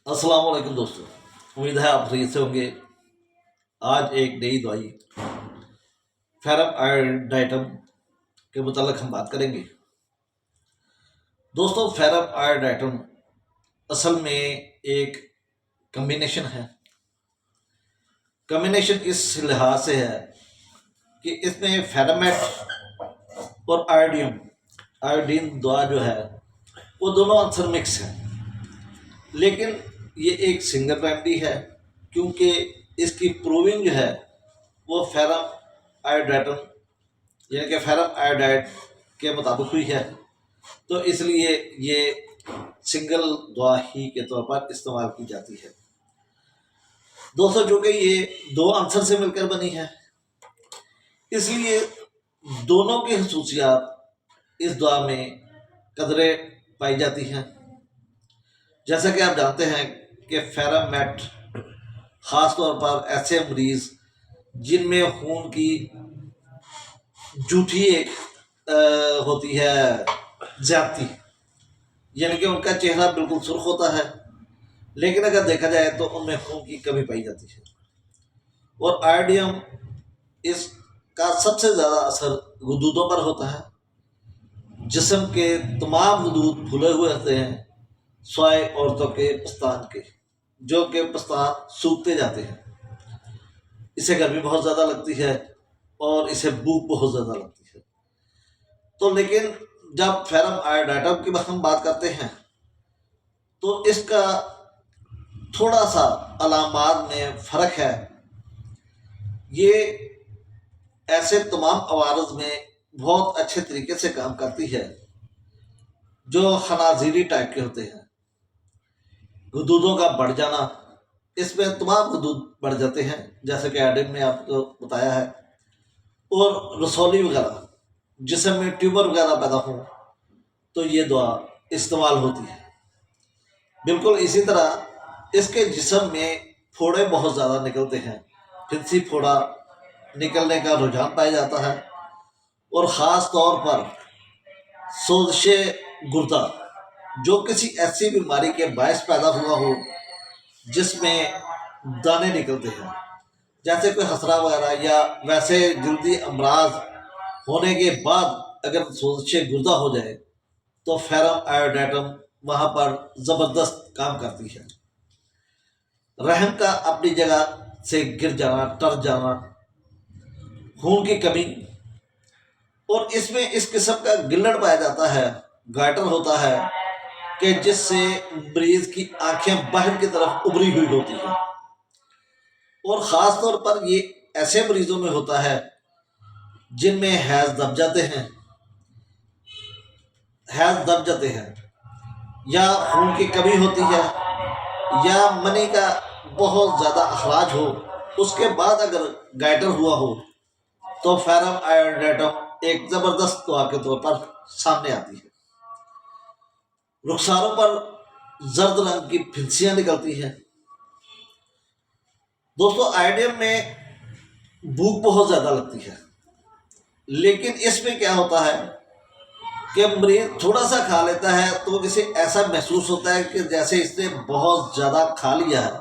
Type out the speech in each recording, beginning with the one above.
अस्सलाम वालेकुम दोस्तों, उम्मीद है आप सही से होंगे। आज एक नई दवाई फेरम आयरन डाइटम के मुतालिक हम बात करेंगे। दोस्तों, फेरम आयरन डाइटम असल में एक कम्बिनेशन है। कम्बिनेशन इस लिहाज से है कि इसमें फेरामेट और आयोडीन दवा जो है वो दोनों आंसर मिक्स है, लेकिन ये एक सिंगल रेमेडी है क्योंकि इसकी प्रूविंग जो है वो फेरम आयोडाइटम यानी कि फेरम आयोडाइड के मुताबिक हुई है, तो इसलिए ये सिंगल दवा ही के तौर पर इस्तेमाल की जाती है। दोस्तों, जो कि ये दो आंसर से मिलकर बनी है, इसलिए दोनों की खसूसियात इस दवा में कदरे पाई जाती हैं। जैसा कि आप जानते हैं कि फेरामेट ख़ास तौर पर ऐसे मरीज़ जिनमें खून की जूठी एक होती है ज़्यादती, यानी कि उनका चेहरा बिल्कुल सुर्ख होता है, लेकिन अगर देखा जाए तो उनमें खून की कमी पाई जाती है। और आयोडीन इसका सबसे ज़्यादा असर गुदूदों पर होता है। जिस्म के तमाम गुदूद फूले हुए होते हैं स्वाय औरतों के पस्तान के, जो कि पस्तान सूखते जाते हैं। इसे गर्मी बहुत ज़्यादा लगती है और इसे भूख बहुत ज़्यादा लगती है। तो लेकिन जब फेरम आयोडाइटम की हम बात करते हैं तो इसका थोड़ा सा अलामात में फ़र्क है। ये ऐसे तमाम अवारज में बहुत अच्छे तरीके से काम करती है जो खनाजीरी टाइप के होते हैं। गुदूदों का बढ़ जाना, इसमें तमाम गुदूद बढ़ जाते हैं जैसे कि आयोडीन में आपको बताया है, और रसौली वगैरह जिसम में ट्यूमर वगैरह पैदा हो तो ये दवा इस्तेमाल होती है। बिल्कुल इसी तरह इसके जिस्म में फोड़े बहुत ज़्यादा निकलते हैं, फिंसी फोड़ा निकलने का रुझान पाया जाता है, और ख़ास तौर पर सोजिश गुर्दा जो किसी ऐसी बीमारी के बायस पैदा हुआ हो जिसमें दाने निकलते हैं, जैसे कोई हसरा वगैरह या वैसे जल्दी अमराज होने के बाद अगर सोजिश गुर्दा हो जाए तो फेरम आयोडाइटम वहाँ पर ज़बरदस्त काम करती है। रहम का अपनी जगह से गिर जाना, टर जाना, खून की कमी, और इसमें इस किस्म का गिल्लड़ पाया जाता है, गाइटर होता है कि जिससे मरीज की आंखें बाहर की तरफ उभरी हुई होती है। और ख़ास तौर पर ये ऐसे मरीजों में होता है जिनमें हैज़ दब जाते हैं या खून की कमी होती है या मनी का बहुत ज़्यादा अखराज हो, उसके बाद अगर गाइटर हुआ हो तो फेरम आयोडाइटम एक ज़बरदस्त दवा के तौर पर सामने आती है। रुखसारों पर जर्द रंग की फिंसियाँ निकलती हैं। दोस्तों, आयोडीन में भूख बहुत ज़्यादा लगती है, लेकिन इसमें क्या होता है कि मरीज थोड़ा सा खा लेता है तो इसे ऐसा महसूस होता है कि जैसे इसने बहुत ज़्यादा खा लिया है,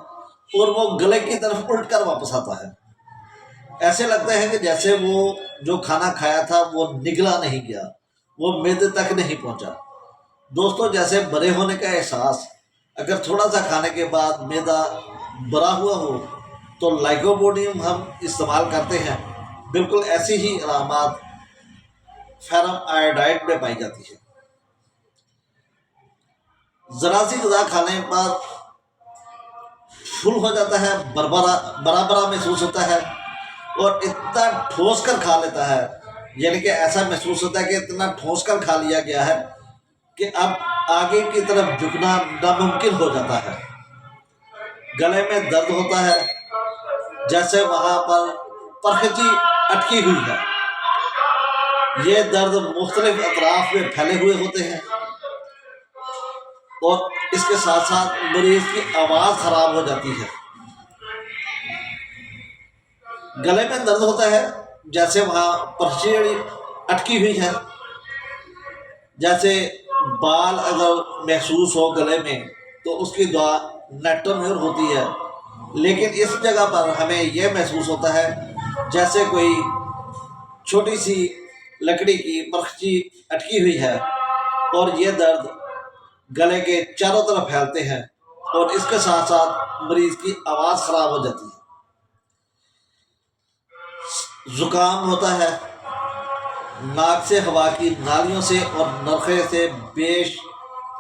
और वो गले की तरफ उल्ट कर वापस आता है। ऐसे लगता है कि जैसे वो जो खाना खाया था वो निगला नहीं गया, वो मैदे तक नहीं पहुंचा। दोस्तों, जैसे बड़े होने का एहसास अगर थोड़ा सा खाने के बाद मैदा बड़ा हुआ हो तो लाइकोपोडियम हम इस्तेमाल करते हैं, बिल्कुल ऐसी ही अलामात फेरम आयोडाइड में पाई जाती है। ज़रा सी गज़ा खाने के बाद फुल हो जाता है, बरा महसूस होता है, और इतना ठोस कर खा लेता है, यानी कि ऐसा महसूस होता है कि इतना ठोस कर खा लिया गया है कि अब आगे की तरफ झुकना नामुमकिन हो जाता है। गले में दर्द होता है, जैसे वहाँ पर परखची अटकी हुई है। ये दर्द मुख्तलिफ अतराफ में फैले हुए होते हैं, और इसके साथ साथ मरीज की आवाज़ खराब हो जाती है। गले में दर्द होता है, जैसे वहाँ परखची अटकी हुई है, जैसे बाल अगर महसूस हो गले में تو اس کی دعا نیٹورک ہوتی ہے، لیکن اس جگہ پر ہمیں یہ محسوس ہوتا ہے جیسے کوئی چھوٹی سی لکڑی کی پرخچی اٹکی ہوئی ہے، اور یہ درد گلے کے چاروں طرف پھیلتے ہیں، اور اس کے ساتھ ساتھ مریض کی آواز خراب ہو جاتی ہے، زکام ہوتا ہے، ناک سے ہوا کی نالیوں سے اور نرخے سے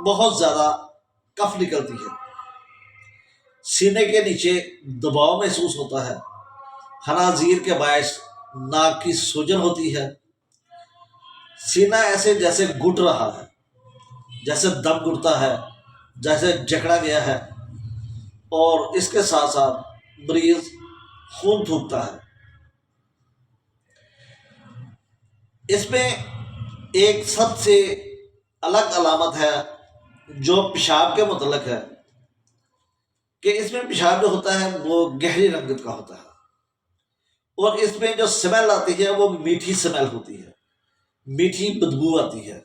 بہت زیادہ کف نکلتی ہے، سینے کے نیچے دباؤ محسوس ہوتا ہے، خنازیر کے باعث ناک کی سوجن ہوتی ہے، سینہ ایسے جیسے گھٹ رہا ہے، جیسے دم گھٹتا ہے، جیسے جکڑا گیا ہے، اور اس کے ساتھ ساتھ مریض خون تھوکتا ہے۔ اس میں ایک سب سے الگ علامت ہے جو پیشاب کے متعلق ہے، کہ اس میں پیشاب جو ہوتا ہے وہ گہری رنگت کا ہوتا ہے، اور اس میں جو سمیل آتی ہے وہ میٹھی سمیل ہوتی ہے، میٹھی بدبو آتی ہے۔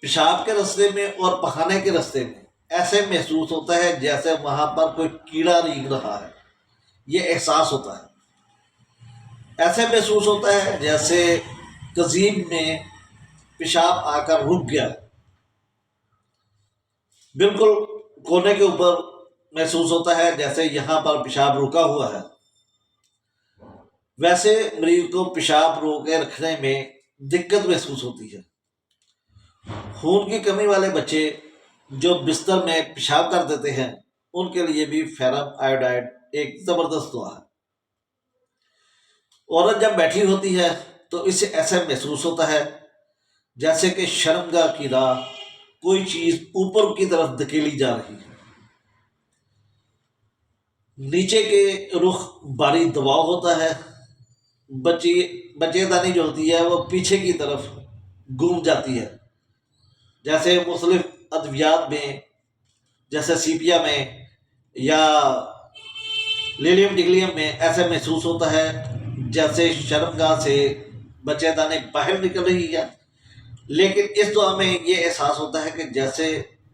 پیشاب کے رستے میں اور پخانے کے رستے میں ایسے محسوس ہوتا ہے جیسے وہاں پر کوئی کیڑا رینگ رہا ہے، یہ احساس ہوتا ہے۔ ایسے محسوس ہوتا ہے جیسے قضیب میں پیشاب آ کر رک گیا، بالکل کونے کے اوپر محسوس ہوتا ہے جیسے یہاں پر پیشاب رکا ہوا ہے۔ ویسے مریض کو پیشاب روکے رکھنے میں دقت محسوس ہوتی ہے۔ خون کی کمی والے بچے جو بستر میں پیشاب کر دیتے ہیں، ان کے لیے بھی فیرم آیوڈائڈ ایک زبردست دوا ہے۔ عورت جب بیٹھی ہوتی ہے تو اسے ایسا محسوس ہوتا ہے جیسے کہ شرمگاہ کی راہ کوئی چیز اوپر کی طرف دھکیلی جا رہی ہے، نیچے کے رخ باری دباؤ ہوتا ہے، بچے دانی جو ہوتی ہے وہ پیچھے کی طرف گھوم جاتی ہے، جیسے مختلف ادویات میں، جیسے سیپیا میں یا للیم ڈگلیم میں ایسے محسوس ہوتا ہے جیسے شرمگاہ سے بچے دانی باہر نکل رہی ہے، لیکن اس دعا میں یہ احساس ہوتا ہے کہ جیسے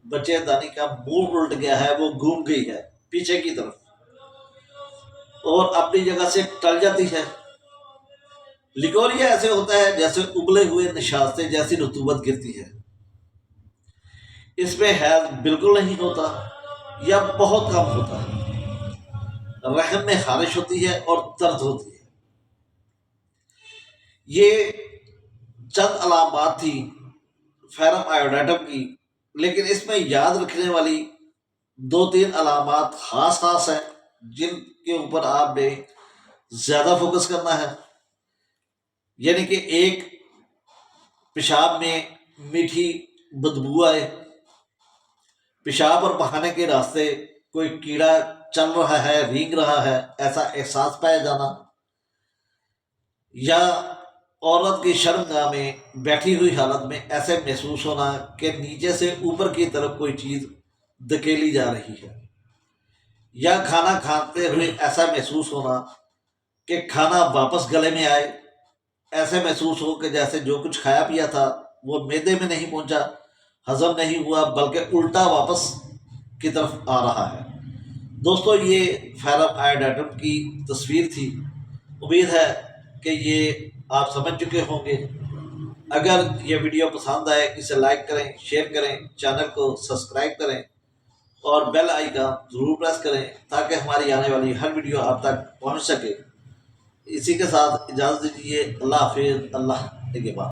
بچے دانی کا منہ الٹ گیا ہے، وہ گھوم گئی ہے پیچھے کی طرف اور اپنی جگہ سے ٹل جاتی ہے۔ لیکوریا ایسے ہوتا ہے جیسے ابلے ہوئے نشاستے جیسی رطوبت گرتی ہے۔ اس میں حیض بالکل نہیں ہوتا یا بہت کم ہوتا ہے، رحم میں خارش ہوتی ہے اور درد ہوتی ہے۔ یہ چند علامات تھی فیرم آیوڈیٹم کی، لیکن اس میں یاد رکھنے والی 2-3 علامات خاص ہیں جن کے اوپر آپ نے زیادہ فوکس کرنا ہے، یعنی کہ ایک، پیشاب میں میٹھی بدبو آئے، پیشاب اور پخانے کے راستے کوئی کیڑا چل رہا ہے، رینگ رہا ہے، ایسا احساس پایا جانا، یا عورت کی شرمگاہ میں بیٹھی ہوئی حالت میں ایسے محسوس ہونا کہ نیچے سے اوپر کی طرف کوئی چیز دھکیلی جا رہی ہے، یا کھانا کھاتے ہوئے ایسا محسوس ہونا کہ کھانا واپس گلے میں آئے، ایسے محسوس ہو کہ جیسے جو کچھ کھایا پیا تھا وہ معدے میں نہیں پہنچا، ہضم نہیں ہوا، بلکہ الٹا واپس کی طرف آ رہا ہے۔ دوستو، یہ فیرم آیوڈیٹم کی تصویر تھی، امید ہے کہ یہ آپ سمجھ چکے ہوں گے۔ اگر یہ ویڈیو پسند آئے اسے لائک کریں، شیئر کریں، چینل کو سبسکرائب کریں اور بیل آئیکن ضرور پریس کریں تاکہ ہماری آنے والی ہر ویڈیو آپ تک پہنچ سکے۔ اسی کے ساتھ اجازت دیجیے، اللہ حافظ، اللہ نگہبان۔